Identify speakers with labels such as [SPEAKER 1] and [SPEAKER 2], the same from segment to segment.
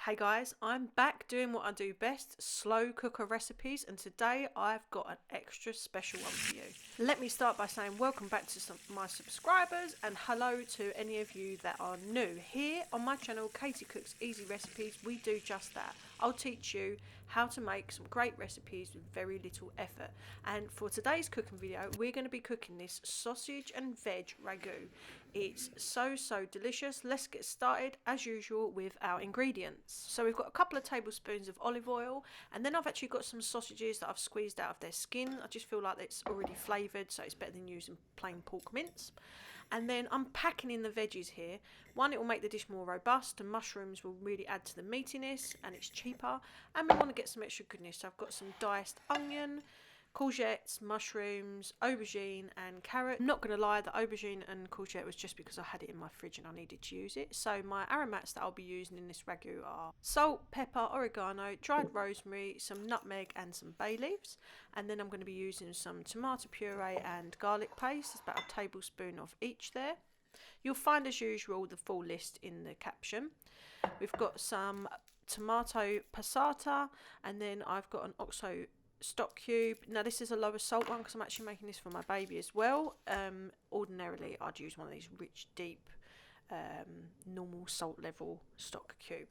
[SPEAKER 1] Hey guys, I'm back doing what I do best, slow cooker recipes, and today I've got an extra special one for you. Let me start by saying welcome back to my subscribers and hello to any of you that are new. Here on my channel, Katie Cooks Easy Recipes, we do just that. I'll teach you how to make some great recipes with very little effort. And for today's cooking video, we're going to be cooking this sausage and veg ragu. It's so delicious. Let's get started as usual with our ingredients. So we've got a couple of tablespoons of olive oil, and then I've actually got some sausages that I've squeezed out of their skin. I just feel like it's already flavoured, so it's better than using plain pork mince. And then I'm packing in the veggies here. One, it will make the dish more robust, and mushrooms will really add to the meatiness, and it's cheaper. And we want to get some extra goodness. So I've got some diced onion, courgettes, mushrooms, aubergine and carrot. I'm not going to lie, the aubergine and courgette was just because I had it in my fridge and I needed to use it. So my aromats that I'll be using in this ragu are salt, pepper, oregano, dried rosemary, some nutmeg and some bay leaves. And then I'm going to be using some tomato puree and garlic paste. It's about a tablespoon of each there. You'll find as usual the full list in the caption. We've got some tomato passata, and then I've got an oxo stock cube. Now this is a lower salt one because I'm actually making this for my baby as well. Ordinarily I'd use one of these rich, deep, normal salt level stock cube.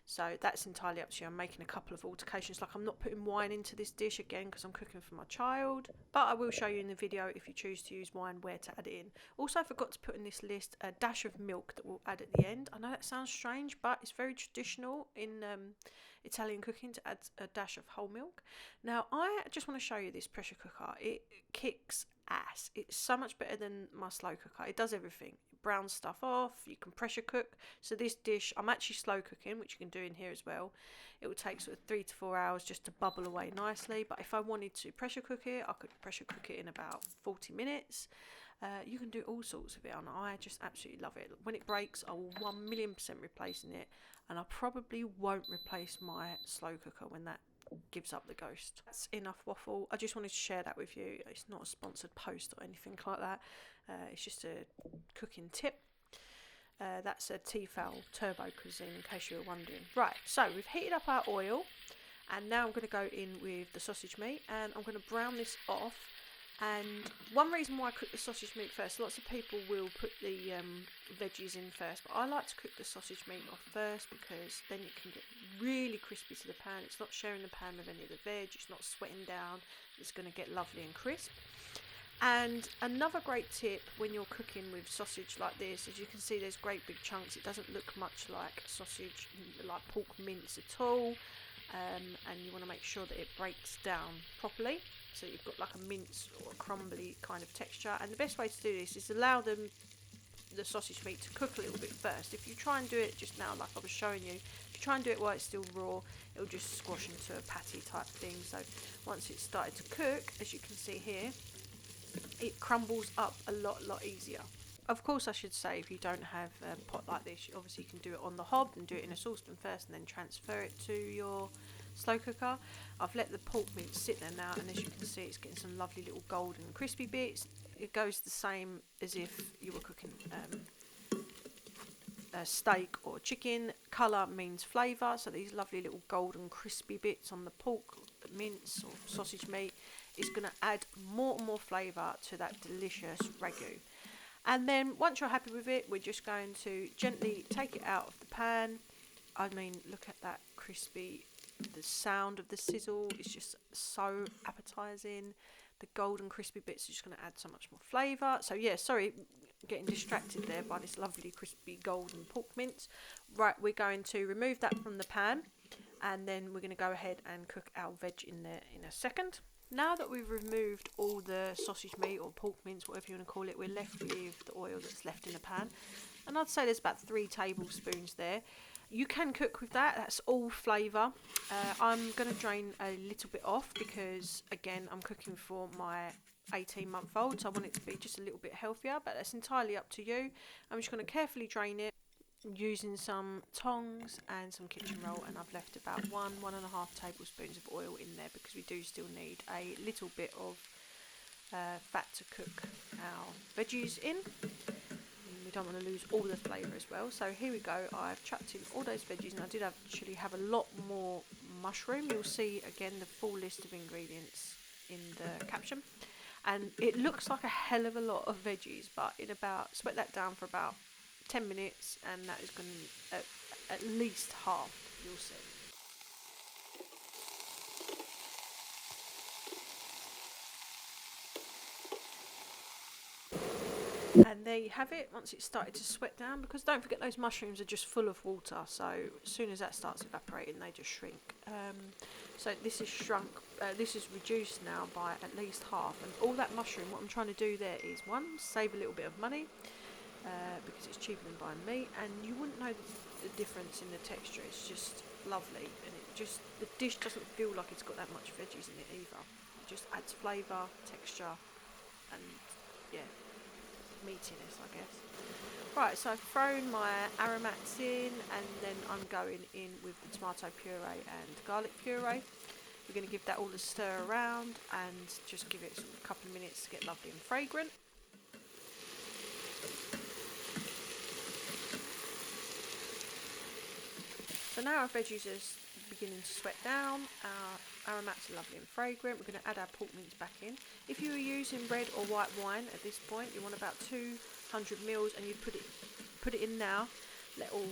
[SPEAKER 1] So that's entirely up to you. I'm making a couple of altercations, like I'm not putting wine into this dish again because I'm cooking for my child, but I will show you in the video if you choose to use wine where to add it in. Also, I forgot to put in this list a dash of milk that we'll add at the end. I know that sounds strange, but it's very traditional in Italian cooking to add a dash of whole milk. Now I just want to show you this pressure cooker. It kicks ass. It's so much better than my slow cooker. It does everything. It browns stuff off. You can pressure cook. So this dish I'm actually slow cooking, which you can do in here as well. It will take sort of 3 to 4 hours just to bubble away nicely, but if I wanted to pressure cook it, I could pressure cook it in about 40 minutes. You can do all sorts of it, and I just absolutely love it. When it breaks, I will 1,000,000% replacing it, and I probably won't replace my slow cooker when that gives up the ghost. That's enough waffle. I just wanted to share that with you. It's not a sponsored post or anything like that. It's just a cooking tip. That's a Tefal turbo cuisine, in case you were wondering. Right, so we've heated up our oil, and now I'm going to go in with the sausage meat, and I'm going to brown this off. And one reason why I cook the sausage meat first, lots of people will put the veggies in first, but I like to cook the sausage meat off first because then it can get really crispy to the pan. It's not sharing the pan with any of the veg, it's not sweating down, it's going to get lovely and crisp. And another great tip when you're cooking with sausage like this, as you can see, there's great big chunks. It doesn't look much like sausage, like pork mince at all, and you want to make sure that it breaks down properly, so you've got like a mince or a crumbly kind of texture. And the best way to do this is allow the sausage meat to cook a little bit first. If you try and do it just now like I was showing you, if you try and do it while it's still raw, it'll just squash into a patty type thing. So once it's started to cook, as you can see here, it crumbles up a lot easier. Of course, I should say, if you don't have a pot like this, obviously you can do it on the hob and do it in a saucepan first and then transfer it to your slow cooker. I've let the pork mince sit there now, and as you can see, it's getting some lovely little golden crispy bits. It goes the same as if you were cooking a steak or chicken. Colour means flavour, so these lovely little golden crispy bits on the pork, the mince or sausage meat is going to add more and more flavour to that delicious ragu. And then once you're happy with it, we're just going to gently take it out of the pan. I mean, look at that crispy, the sound of the sizzle is just so appetising. The golden crispy bits are just going to add so much more flavour. So yeah, sorry, getting distracted there by this lovely crispy golden pork mince. Right, we're going to remove that from the pan, and then we're going to go ahead and cook our veg in there in a second. Now that we've removed all the sausage meat or pork mince, whatever you want to call it, we're left with the oil that's left in the pan. And I'd say there's about 3 tablespoons there. You can cook with that, that's all flavour. I'm going to drain a little bit off because, again, I'm cooking for my 18-month-old, so I want it to be just a little bit healthier, but that's entirely up to you. I'm just going to carefully drain it using some tongs and some kitchen roll, and I've left about 1.5 tablespoons of oil in there because we do still need a little bit of fat to cook our veggies in. we don't want to lose all the flavour as well. So here we go, I've chucked in all those veggies, and I did actually have a lot more mushroom. You'll see again the full list of ingredients in the caption, and it looks like a hell of a lot of veggies, but in about, sweat that down for about 10 minutes and that is going to at least half, you'll see. And there you have it, once it's started to sweat down, because don't forget those mushrooms are just full of water, so as soon as that starts evaporating they just shrink. So this is shrunk, this is reduced now by at least half, and all that mushroom, what I'm trying to do there is, one, save a little bit of money, because it's cheaper than buying meat, and you wouldn't know the difference in the texture. It's just lovely, and it just, the dish doesn't feel like it's got that much veggies in it either. It just adds flavour, texture, and yeah, meatiness, I guess. Right, so I've thrown my aromats in, and then I'm going in with the tomato puree and garlic puree. We're going to give that all a stir around and just give it a couple of minutes to get lovely and fragrant. So now our veggies are beginning to sweat down, our aromats are lovely and fragrant. We're going to add our pork mince back in. If you were using red or white wine at this point, you want about 200 ml, and you put it in now, let all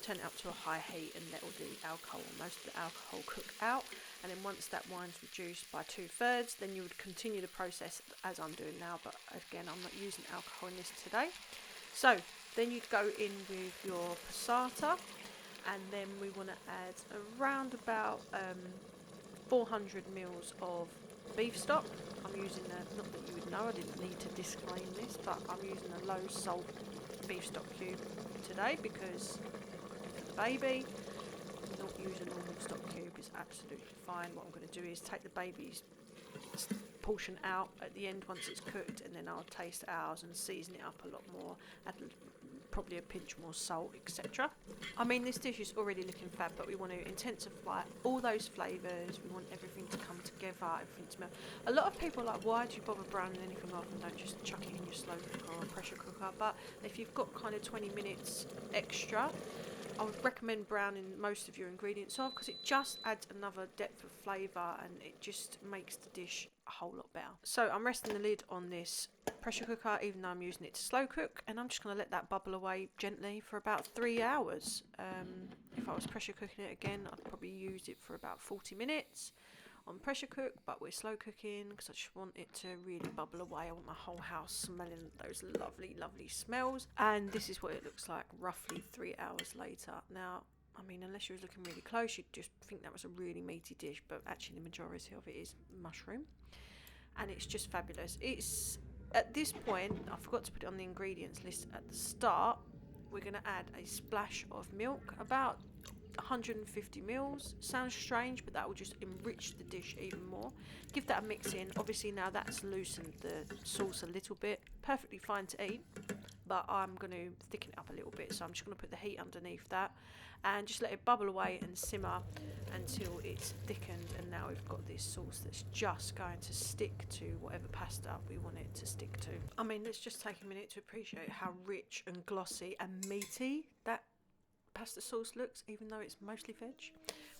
[SPEAKER 1] turn it up to a high heat and let all the alcohol, or most of the alcohol, cook out. And then once that wine's reduced by 2/3, then you would continue the process as I'm doing now, but again I'm not using alcohol in this today. So then you'd go in with your passata, and then we want to add around about 400 ml of beef stock. I'm using not that you would know, I didn't need to disclaim this, but I'm using a low salt beef stock cube today because for the baby, not using a normal stock cube is absolutely fine. What I'm going to do is take the baby's portion out at the end once it's cooked, and then I'll taste ours and season it up a lot more, add probably a pinch more salt, etc. I mean, this dish is already looking fab, but we want to intensify all those flavours. We want everything to come together, everything to smell. A lot of people are like, why do you bother browning anything off and don't just chuck it in your slow cooker or pressure cooker? But if you've got kind of 20 minutes extra, I would recommend browning most of your ingredients off, because it just adds another depth of flavour and it just makes the dish a whole lot better. So I'm resting the lid on this pressure cooker, even though I'm using it to slow cook, and I'm just going to let that bubble away gently for about 3 hours. If I was pressure cooking it again, I'd probably use it for about 40 minutes on pressure cook, but we're slow cooking because I just want it to really bubble away. I want my whole house smelling those lovely smells, and this is what it looks like roughly 3 hours later. Now, I mean, unless you was looking really close, you'd just think that was a really meaty dish, but actually the majority of it is mushroom, and it's just fabulous. It's, at this point, I forgot to put it on the ingredients list at the start, we're going to add a splash of milk, about 150 ml. Sounds strange, but that will just enrich the dish even more. Give that a mix in. Obviously now that's loosened the sauce a little bit. Perfectly fine to eat, but I'm going to thicken it up a little bit, so I'm just going to put the heat underneath that and just let it bubble away and simmer until it's thickened, and now we've got this sauce that's just going to stick to whatever pasta we want it to stick to. I mean, let's just take a minute to appreciate how rich and glossy and meaty that pasta sauce looks, even though it's mostly veg.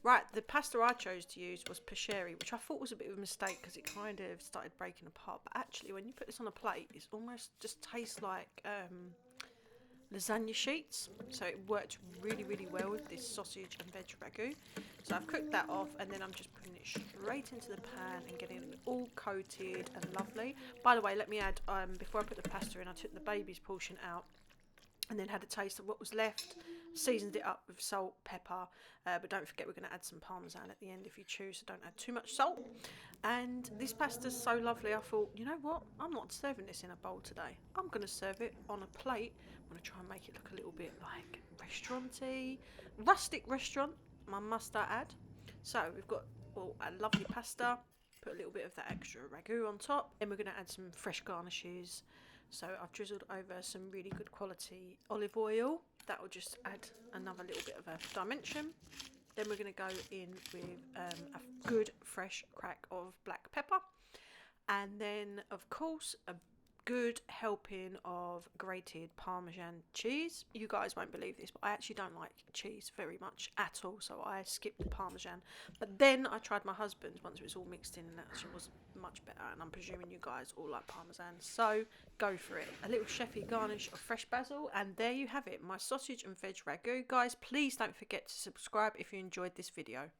[SPEAKER 1] Right, the pasta I chose to use was puree, which I thought was a bit of a mistake because it kind of started breaking apart, but actually when you put this on a plate, it's almost just tastes like lasagna sheets, so it worked really well with this sausage and veg ragu. So I've cooked that off, and then I'm just putting it straight into the pan and getting it all coated and lovely. By the way, let me add, before I put the pasta in, I took the baby's portion out and then had a taste of what was left, seasoned it up with salt, pepper, but don't forget we're going to add some parmesan at the end if you choose, so don't add too much salt. And this pasta's so lovely, I thought, you know what, I'm not serving this in a bowl today, I'm going to serve it on a plate. I'm going to try and make it look a little bit like restaurant-y, rustic restaurant, I must add. So we've got a lovely pasta, put a little bit of that extra ragu on top, and we're going to add some fresh garnishes. So I've drizzled over some really good quality olive oil. That will just add another little bit of a dimension. Then we're going to go in with a good fresh crack of black pepper. And then, of course, a good helping of grated Parmesan cheese. You guys won't believe this, but I actually don't like cheese very much at all, so I skipped the Parmesan. But then I tried my husband's once it was all mixed in, and that actually was much better, and I'm presuming you guys all like Parmesan, so go for it. A little chefy garnish of fresh basil, and there you have it, my sausage and veg ragu. Guys, please don't forget to subscribe if you enjoyed this video.